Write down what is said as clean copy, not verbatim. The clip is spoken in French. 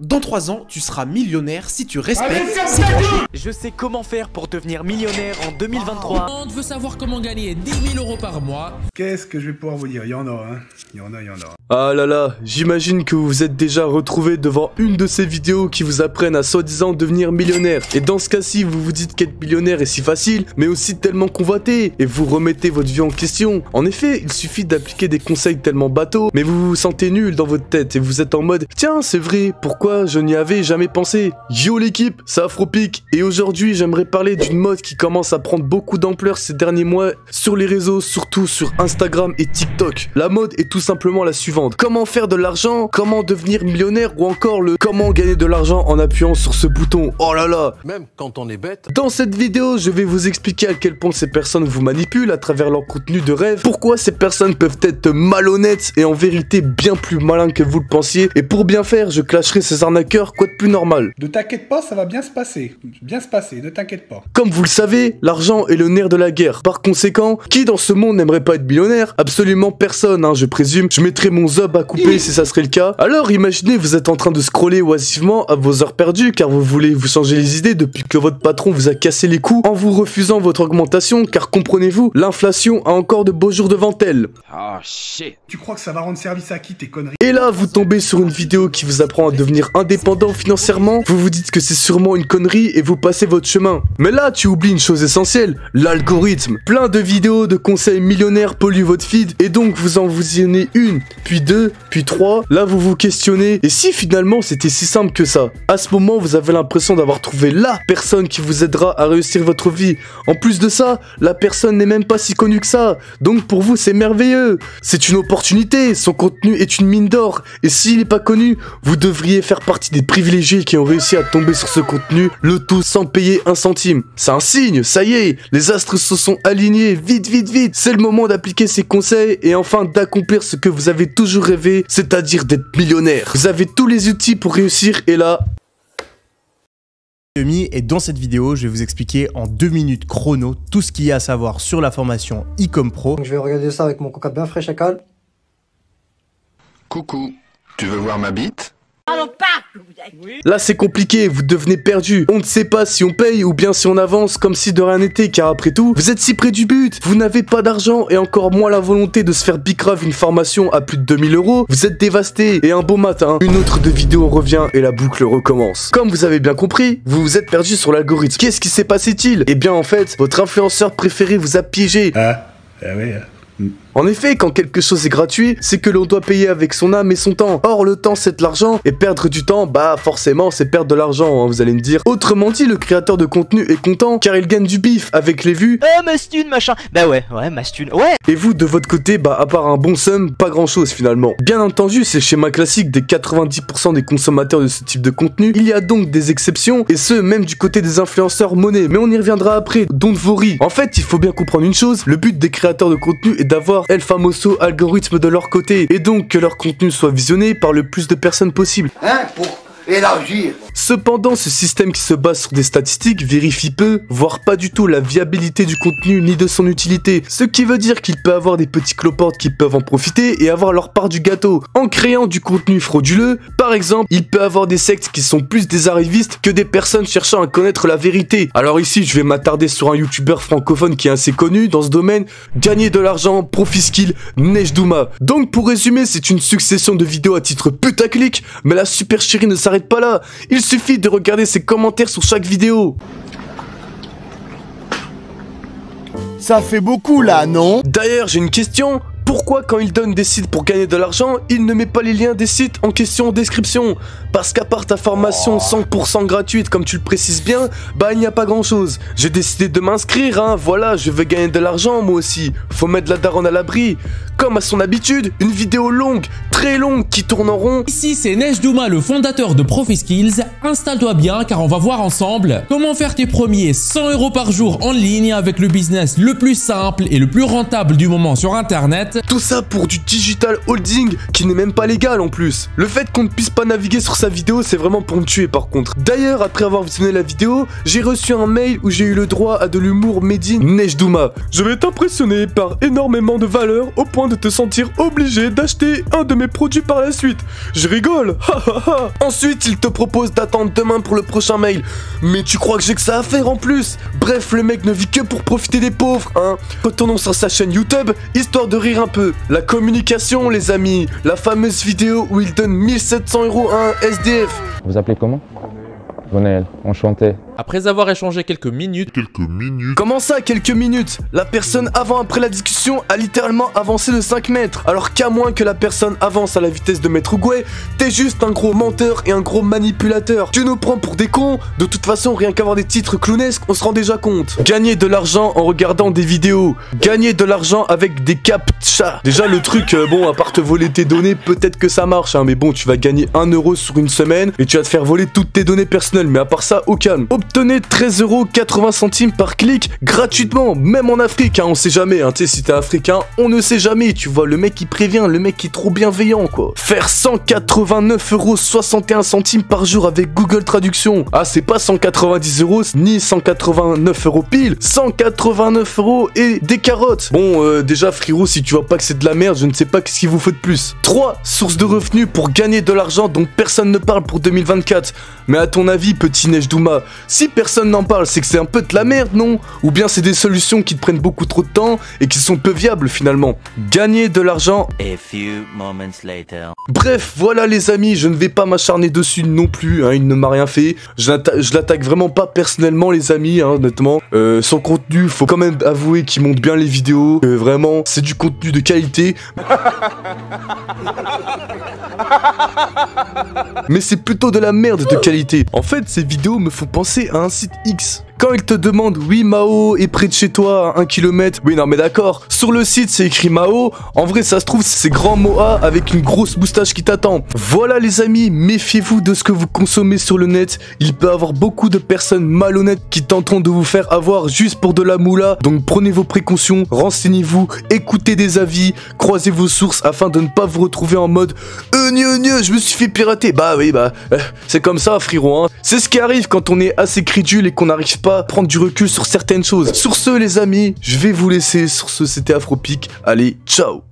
Dans 3 ans, tu seras millionnaire si tu respectes. Je sais comment faire pour devenir millionnaire en 2023. On veut savoir comment gagner 10 000 € par mois. Qu'est-ce que je vais pouvoir vous dire? Il y en a, hein. Il y en a. Ah là là, j'imagine que vous vous êtes déjà retrouvé devant une de ces vidéos qui vous apprennent à soi-disant devenir millionnaire. Et dans ce cas-ci, vous vous dites qu'être millionnaire est si facile, mais aussi tellement convoité. Et vous remettez votre vie en question. En effet, il suffit d'appliquer des conseils tellement bateaux, mais vous vous sentez nul dans votre tête et vous êtes en mode tiens, c'est vrai, pourquoi je n'y avais jamais pensé? Yo l'équipe, c'est Afropic et aujourd'hui j'aimerais parler d'une mode qui commence à prendre beaucoup d'ampleur ces derniers mois sur les réseaux, surtout sur Instagram et TikTok. La mode est tout simplement la suivante. Comment faire de l'argent, comment devenir millionnaire ou encore le comment gagner de l'argent en appuyant sur ce bouton. Oh là là. Même quand on est bête. Dans cette vidéo, je vais vous expliquer à quel point ces personnes vous manipulent à travers leur contenu de rêve, pourquoi ces personnes peuvent être malhonnêtes et en vérité bien plus malins que vous le pensiez, et pour bien faire, je clasherai ces arnaqueurs, quoi de plus normal. Ne t'inquiète pas, ça va bien se passer. Ne t'inquiète pas. Comme vous le savez, l'argent est le nerf de la guerre. Par conséquent, qui dans ce monde n'aimerait pas être millionnaire? Absolument personne, hein, je présume. Je mettrai mon zob à couper si ça serait le cas. Alors imaginez, vous êtes en train de scroller oisivement à vos heures perdues car vous voulez vous changer les idées depuis que votre patron vous a cassé les coups en vous refusant votre augmentation car comprenez-vous, l'inflation a encore de beaux jours devant elle. Oh shit. Tu crois que ça va rendre service à qui tes conneries? Et là, vous tombez sur une vidéo qui vous apprend à devenir indépendant financièrement, vous vous dites que c'est sûrement une connerie et vous passez votre chemin. Mais là, tu oublies une chose essentielle, l'algorithme. Plein de vidéos de conseils millionnaires polluent votre feed et donc vous en visionnez une, puis deux, puis trois. Là, vous vous questionnez, et si finalement c'était si simple que ça? À ce moment, vous avez l'impression d'avoir trouvé la personne qui vous aidera à réussir votre vie. En plus de ça, la personne n'est même pas si connue que ça. Donc pour vous, c'est merveilleux. C'est une opportunité, son contenu est une mine d'or. Et s'il n'est pas connu, vous devriez faire partie des privilégiés qui ont réussi à tomber sur ce contenu, le tout sans payer un centime. C'est un signe, ça y est, les astres se sont alignés, vite. C'est le moment d'appliquer ces conseils et enfin d'accomplir ce que vous avez toujours rêvé, c'est-à-dire d'être millionnaire. Vous avez tous les outils pour réussir et là... Et dans cette vidéo, je vais vous expliquer en 2 minutes chrono tout ce qu'il y a à savoir sur la formation Ecom Pro. Donc je vais regarder ça avec mon coca bien frais chacal. Coucou, tu veux voir ma bite? Là c'est compliqué, vous devenez perdu. On ne sait pas si on paye ou bien si on avance comme si de rien n'était car après tout, vous êtes si près du but. Vous n'avez pas d'argent et encore moins la volonté de se faire bicrave une formation à plus de 2000 €. Vous êtes dévasté et un beau matin, une autre de vidéo revient et la boucle recommence. Comme vous avez bien compris, vous vous êtes perdu sur l'algorithme. Qu'est-ce qui s'est passé-t-il? Eh bien en fait, votre influenceur préféré vous a piégé. Oui. En effet, quand quelque chose est gratuit, c'est que l'on doit payer avec son âme et son temps. Or, le temps, c'est de l'argent, et perdre du temps, bah forcément, c'est perdre de l'argent, hein, vous allez me dire. Autrement dit, le créateur de contenu est content, car il gagne du bif avec les vues. Oh, Mastune, machin. Bah ouais, Mastune, ouais. Et vous, de votre côté, bah à part un bon somme, pas grand-chose finalement. Bien entendu, c'est le schéma classique des 90% des consommateurs de ce type de contenu. Il y a donc des exceptions, et ce, même du côté des influenceurs monnaie. Mais on y reviendra après, don't worry. En fait, il faut bien comprendre une chose, le but des créateurs de contenu est d'avoir El Famoso algorithme de leur côté, et donc que leur contenu soit visionné par le plus de personnes possible. Pour élargir. Cependant, ce système qui se base sur des statistiques vérifie peu, voire pas du tout la viabilité du contenu ni de son utilité, ce qui veut dire qu'il peut avoir des petits cloportes qui peuvent en profiter et avoir leur part du gâteau. En créant du contenu frauduleux, par exemple, il peut avoir des sectes qui sont plus des arrivistes que des personnes cherchant à connaître la vérité. Alors ici, je vais m'attarder sur un youtubeur francophone qui est assez connu dans ce domaine, gagner de l'argent, profit skill, Nejdouma. Donc pour résumer, c'est une succession de vidéos à titre putaclic, mais la super chérie ne s'arrête pas là. Il suffit de regarder ses commentaires sur chaque vidéo. Ça fait beaucoup là, non? D'ailleurs, j'ai une question. Pourquoi quand il donne des sites pour gagner de l'argent, il ne met pas les liens des sites en question en description? Parce qu'à part ta formation 100% gratuite comme tu le précises bien, bah il n'y a pas grand chose. J'ai décidé de m'inscrire, hein, voilà, je veux gagner de l'argent moi aussi. Faut mettre la daronne à l'abri. Comme à son habitude, une vidéo longue, très longue, qui tourne en rond. Ici c'est Nejdouma, le fondateur de ProfiSkills. Installe-toi bien car on va voir ensemble comment faire tes premiers 100 € par jour en ligne avec le business le plus simple et le plus rentable du moment sur internet. Tout ça pour du digital holding qui n'est même pas légal en plus. Le fait qu'on ne puisse pas naviguer sur sa vidéo, c'est vraiment pour me tuer par contre. D'ailleurs, après avoir visionné la vidéo, j'ai reçu un mail où j'ai eu le droit à de l'humour made in Nejdouma. Je vais t'impressionner par énormément de valeur au point de te sentir obligé d'acheter un de mes produits par la suite. Je rigole. Ensuite, il te propose d'attendre demain pour le prochain mail. Mais tu crois que j'ai que ça à faire en plus? Bref, le mec ne vit que pour profiter des pauvres, hein. Retournons sur sa chaîne YouTube, histoire de rire un peu. La communication, les amis. La fameuse vidéo où il donne 1700 € à un SDF. Vous appelez comment? Gonaël, enchanté. Après avoir échangé quelques minutes... Comment ça, quelques minutes? La personne avant-après la discussion a littéralement avancé de 5 mètres. Alors qu'à moins que la personne avance à la vitesse de Maître Gouet, t'es juste un gros menteur et un gros manipulateur. Tu nous prends pour des cons? De toute façon, rien qu'avoir des titres clownesques, on se rend déjà compte. Gagner de l'argent en regardant des vidéos. Gagner de l'argent avec des captcha. Déjà, le truc, bon, à part te voler tes données, peut-être que ça marche, hein, mais bon, tu vas gagner 1 € sur une semaine et tu vas te faire voler toutes tes données personnelles. Mais à part ça, au calme. Obtenez 13,80 € par clic gratuitement, même en Afrique, hein, on sait jamais, hein, tu sais, si t'es africain, on ne sait jamais, tu vois, le mec qui prévient, le mec qui est trop bienveillant, quoi. Faire 189,61 € par jour avec Google Traduction. Ah, c'est pas 190 € ni 189 € pile, 189 € et des carottes. Bon, déjà, frérot, si tu vois pas que c'est de la merde, je ne sais pas ce qu'il vous faut de plus. 3 sources de revenus pour gagner de l'argent dont personne ne parle pour 2024. Mais à ton avis, petit Nejdouma, si personne n'en parle, c'est que c'est un peu de la merde, non? Ou bien c'est des solutions qui te prennent beaucoup trop de temps et qui sont peu viables finalement. Gagner de l'argent. A few moments later. Bref, voilà les amis, je ne vais pas m'acharner dessus non plus, hein, il ne m'a rien fait. Je l'attaque vraiment pas personnellement les amis, hein, honnêtement. Son contenu, faut quand même avouer qu'il monte bien les vidéos. Vraiment, c'est du contenu de qualité. Mais c'est plutôt de la merde de qualité. En fait, ces vidéos me font penser à un site X. Quand il te demande oui Mao est près de chez toi à 1 km, oui non mais d'accord, sur le site c'est écrit Mao, en vrai ça se trouve c'est grand Moa avec une grosse moustache qui t'attend. Voilà les amis, méfiez-vous de ce que vous consommez sur le net, il peut y avoir beaucoup de personnes malhonnêtes qui tenteront de vous faire avoir juste pour de la moula, donc prenez vos précautions, renseignez-vous, écoutez des avis, croisez vos sources afin de ne pas vous retrouver en mode je me suis fait pirater. Bah oui c'est comme ça frérot, hein. C'est ce qui arrive quand on est assez crédule et qu'on n'arrive pas à prendre du recul sur certaines choses. Sur ce les amis, je vais vous laisser. Sur ce, c'était Afropic. Allez, ciao.